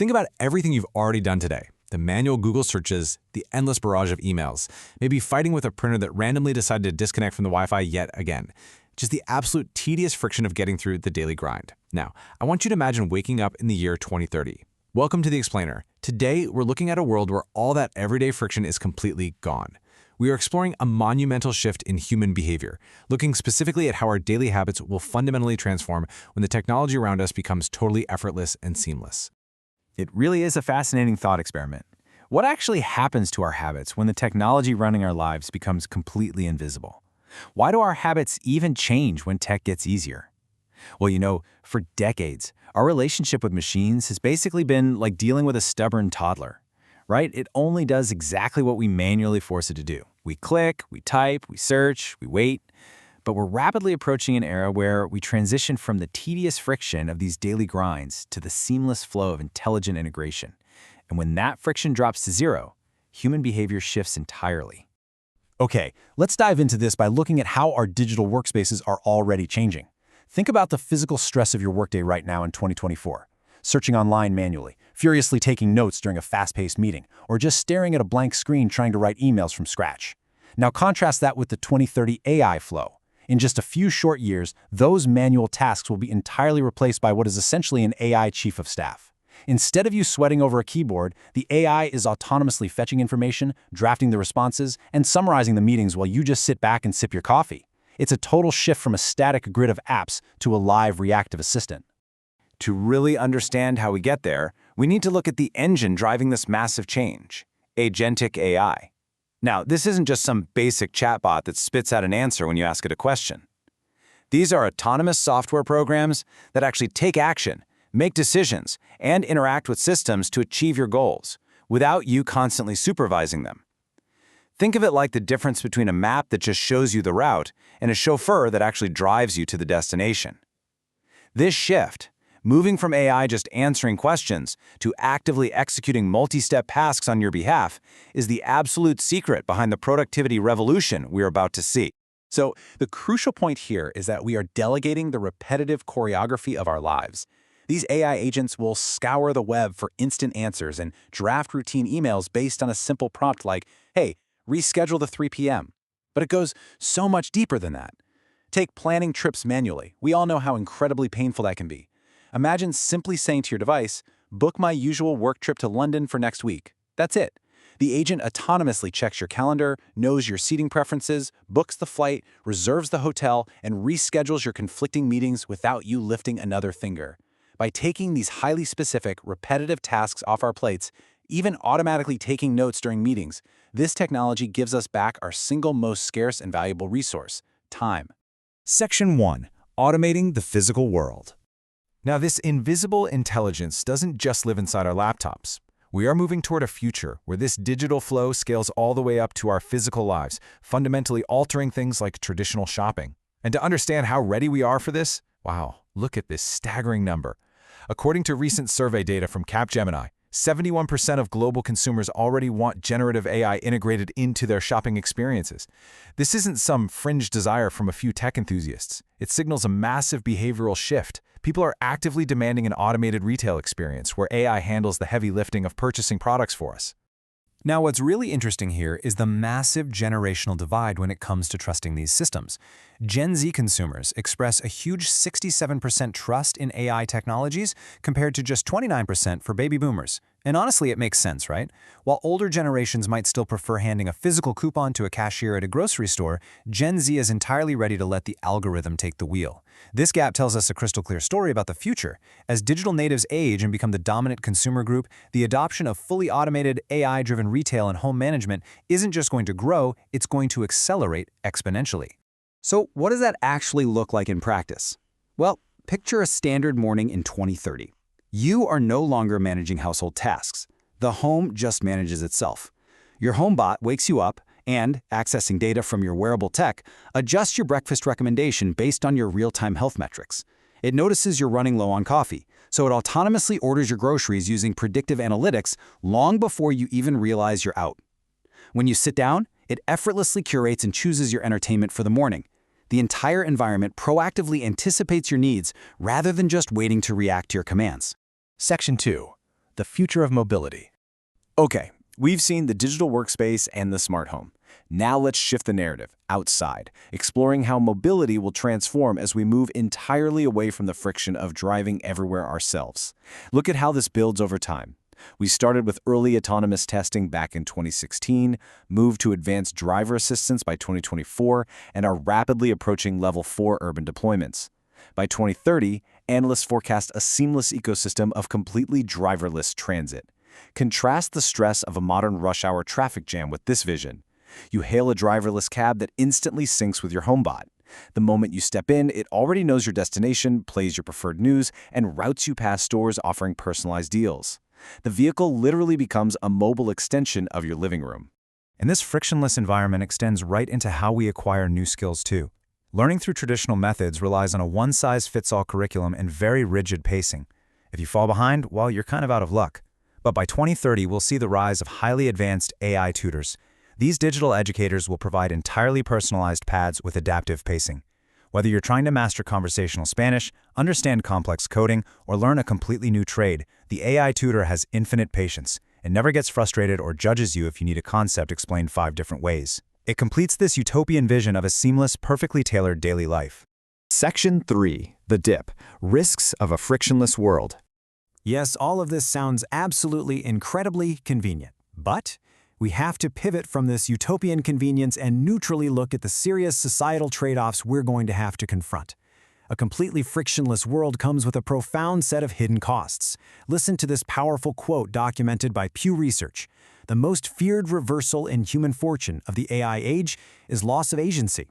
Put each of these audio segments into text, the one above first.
Think about everything you've already done today. The manual Google searches, the endless barrage of emails, maybe fighting with a printer that randomly decided to disconnect from the Wi-Fi yet again. Just the absolute tedious friction of getting through the daily grind. Now, I want you to imagine waking up in the year 2030. Welcome to The Explainer. Today, we're looking at a world where all that everyday friction is completely gone. We are exploring a monumental shift in human behavior, looking specifically at how our daily habits will fundamentally transform when the technology around us becomes totally effortless and seamless. It really is a fascinating thought experiment. What actually happens to our habits when the technology running our lives becomes completely invisible? Why do our habits even change when tech gets easier? Well, for decades, our relationship with machines has basically been like dealing with a stubborn toddler, right? It only does exactly what we manually force it to do. We click, we type, we search, we wait. But we're rapidly approaching an era where we transition from the tedious friction of these daily grinds to the seamless flow of intelligent integration. And when that friction drops to zero, human behavior shifts entirely. Okay, let's dive into this by looking at how our digital workspaces are already changing. Think about the physical stress of your workday right now in 2024. Searching online manually, furiously taking notes during a fast-paced meeting, or just staring at a blank screen trying to write emails from scratch. Now contrast that with the 2030 AI flow. In just a few short years, those manual tasks will be entirely replaced by what is essentially an AI chief of staff. Instead of you sweating over a keyboard, the AI is autonomously fetching information, drafting the responses, and summarizing the meetings while you just sit back and sip your coffee. It's a total shift from a static grid of apps to a live reactive assistant. To really understand how we get there, we need to look at the engine driving this massive change: agentic AI. Now, this isn't just some basic chatbot that spits out an answer when you ask it a question. These are autonomous software programs that actually take action, make decisions, and interact with systems to achieve your goals, without you constantly supervising them. Think of it like the difference between a map that just shows you the route and a chauffeur that actually drives you to the destination. This shift, moving from AI just answering questions to actively executing multi-step tasks on your behalf, is the absolute secret behind the productivity revolution we're about to see. So, the crucial point here is that we are delegating the repetitive choreography of our lives. These AI agents will scour the web for instant answers and draft routine emails based on a simple prompt like, "Hey, reschedule the 3 p.m." But it goes so much deeper than that. Take planning trips manually. We all know how incredibly painful that can be. Imagine simply saying to your device, "Book my usual work trip to London for next week." That's it. The agent autonomously checks your calendar, knows your seating preferences, books the flight, reserves the hotel, and reschedules your conflicting meetings without you lifting another finger. By taking these highly specific, repetitive tasks off our plates, even automatically taking notes during meetings, this technology gives us back our single most scarce and valuable resource: time. Section 1. Automating the physical world. Now, this invisible intelligence doesn't just live inside our laptops. We are moving toward a future where this digital flow scales all the way up to our physical lives, fundamentally altering things like traditional shopping. And to understand how ready we are for this, wow, look at this staggering number. According to recent survey data from Capgemini, 71% of global consumers already want generative AI integrated into their shopping experiences. This isn't some fringe desire from a few tech enthusiasts. It signals a massive behavioral shift. People are actively demanding an automated retail experience where AI handles the heavy lifting of purchasing products for us. Now, what's really interesting here is the massive generational divide when it comes to trusting these systems. Gen Z consumers express a huge 67% trust in AI technologies compared to just 29% for baby boomers. And honestly, it makes sense, right? While older generations might still prefer handing a physical coupon to a cashier at a grocery store, Gen Z is entirely ready to let the algorithm take the wheel. This gap tells us a crystal clear story about the future. As digital natives age and become the dominant consumer group, the adoption of fully automated AI-driven retail and home management isn't just going to grow, it's going to accelerate exponentially. So what does that actually look like in practice? Well, picture a standard morning in 2030. You are no longer managing household tasks. The home just manages itself. Your HomeBot wakes you up and, accessing data from your wearable tech, adjusts your breakfast recommendation based on your real-time health metrics. It notices you're running low on coffee, so it autonomously orders your groceries using predictive analytics long before you even realize you're out. When you sit down, it effortlessly curates and chooses your entertainment for the morning. The entire environment proactively anticipates your needs rather than just waiting to react to your commands. Section 2. the future of mobility. Okay, we've seen the digital workspace and the smart home. Now let's shift the narrative outside, exploring how mobility will transform as we move entirely away from the friction of driving everywhere ourselves. Look at how this builds over time. We started with early autonomous testing back in 2016, moved to advanced driver assistance by 2024, and are rapidly approaching Level 4 urban deployments. By 2030, analysts forecast a seamless ecosystem of completely driverless transit. Contrast the stress of a modern rush-hour traffic jam with this vision. You hail a driverless cab that instantly syncs with your HomeBot. The moment you step in, it already knows your destination, plays your preferred news, and routes you past stores offering personalized deals. The vehicle literally becomes a mobile extension of your living room. And this frictionless environment extends right into how we acquire new skills too. Learning through traditional methods relies on a one-size-fits-all curriculum and very rigid pacing. If you fall behind, well, you're kind of out of luck. But by 2030, we'll see the rise of highly advanced AI tutors. These digital educators will provide entirely personalized paths with adaptive pacing. Whether you're trying to master conversational Spanish, understand complex coding, or learn a completely new trade, the AI tutor has infinite patience. It never gets frustrated or judges you if you need a concept explained 5 different ways. It completes this utopian vision of a seamless, perfectly tailored daily life. Section 3. The Dip. Risks of a Frictionless World. Yes, all of this sounds absolutely incredibly convenient, but we have to pivot from this utopian convenience and neutrally look at the serious societal trade-offs we're going to have to confront. A completely frictionless world comes with a profound set of hidden costs. Listen to this powerful quote documented by Pew Research. The most feared reversal in human fortune of the AI age is loss of agency.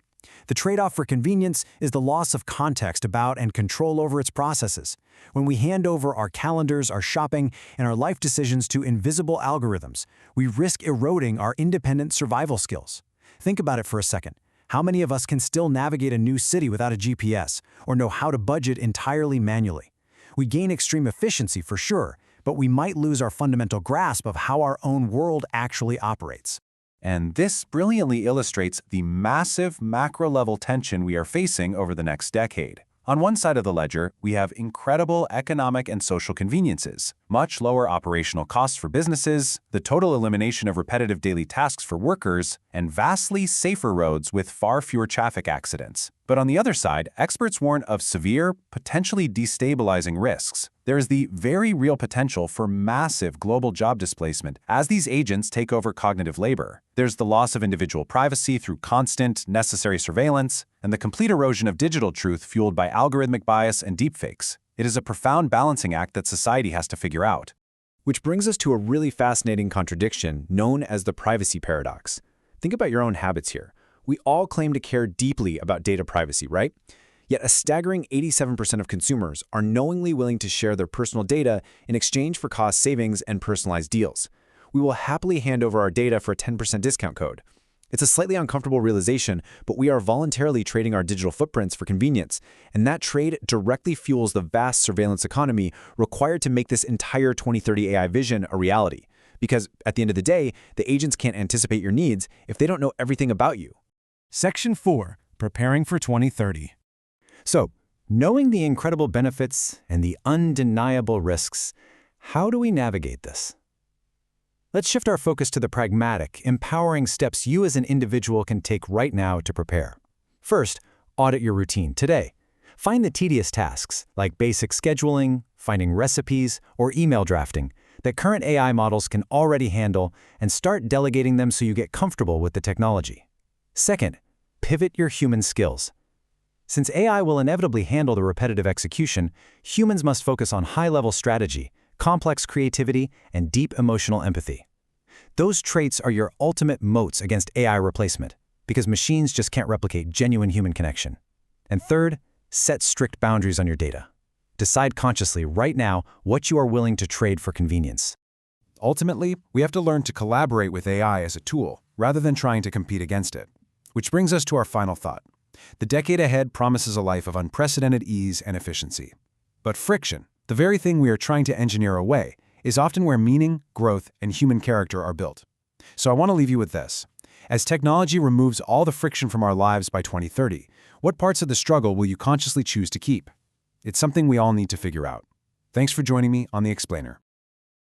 The trade-off for convenience is the loss of context about and control over its processes. When we hand over our calendars, our shopping, and our life decisions to invisible algorithms, we risk eroding our independent survival skills. Think about it for a second. How many of us can still navigate a new city without a GPS, or know how to budget entirely manually? We gain extreme efficiency for sure, but we might lose our fundamental grasp of how our own world actually operates. And this brilliantly illustrates the massive macro-level tension we are facing over the next decade. On one side of the ledger, we have incredible economic and social conveniences, much lower operational costs for businesses, the total elimination of repetitive daily tasks for workers, and vastly safer roads with far fewer traffic accidents. But on the other side, experts warn of severe, potentially destabilizing risks. There is the very real potential for massive global job displacement as these agents take over cognitive labor. There's the loss of individual privacy through constant, necessary surveillance, and the complete erosion of digital truth fueled by algorithmic bias and deepfakes. It is a profound balancing act that society has to figure out. Which brings us to a really fascinating contradiction known as the privacy paradox. Think about your own habits here. We all claim to care deeply about data privacy, right? Yet a staggering 87% of consumers are knowingly willing to share their personal data in exchange for cost savings and personalized deals. We will happily hand over our data for a 10% discount code. It's a slightly uncomfortable realization, but we are voluntarily trading our digital footprints for convenience, and that trade directly fuels the vast surveillance economy required to make this entire 2030 AI vision a reality. Because at the end of the day, the agents can't anticipate your needs if they don't know everything about you. Section 4. Preparing for 2030. So, knowing the incredible benefits and the undeniable risks, how do we navigate this? Let's shift our focus to the pragmatic, empowering steps you as an individual can take right now to prepare. First, audit your routine today. Find the tedious tasks, like basic scheduling, finding recipes, or email drafting, that current AI models can already handle, and start delegating them so you get comfortable with the technology. Second, pivot your human skills. Since AI will inevitably handle the repetitive execution, humans must focus on high-level strategy, complex creativity, and deep emotional empathy. Those traits are your ultimate moats against AI replacement, because machines just can't replicate genuine human connection. And third, set strict boundaries on your data. Decide consciously right now what you are willing to trade for convenience. Ultimately, we have to learn to collaborate with AI as a tool, rather than trying to compete against it. Which brings us to our final thought. The decade ahead promises a life of unprecedented ease and efficiency. But friction, the very thing we are trying to engineer away, is often where meaning, growth, and human character are built. So I want to leave you with this. As technology removes all the friction from our lives by 2030, what parts of the struggle will you consciously choose to keep? It's something we all need to figure out. Thanks for joining me on The Explainer.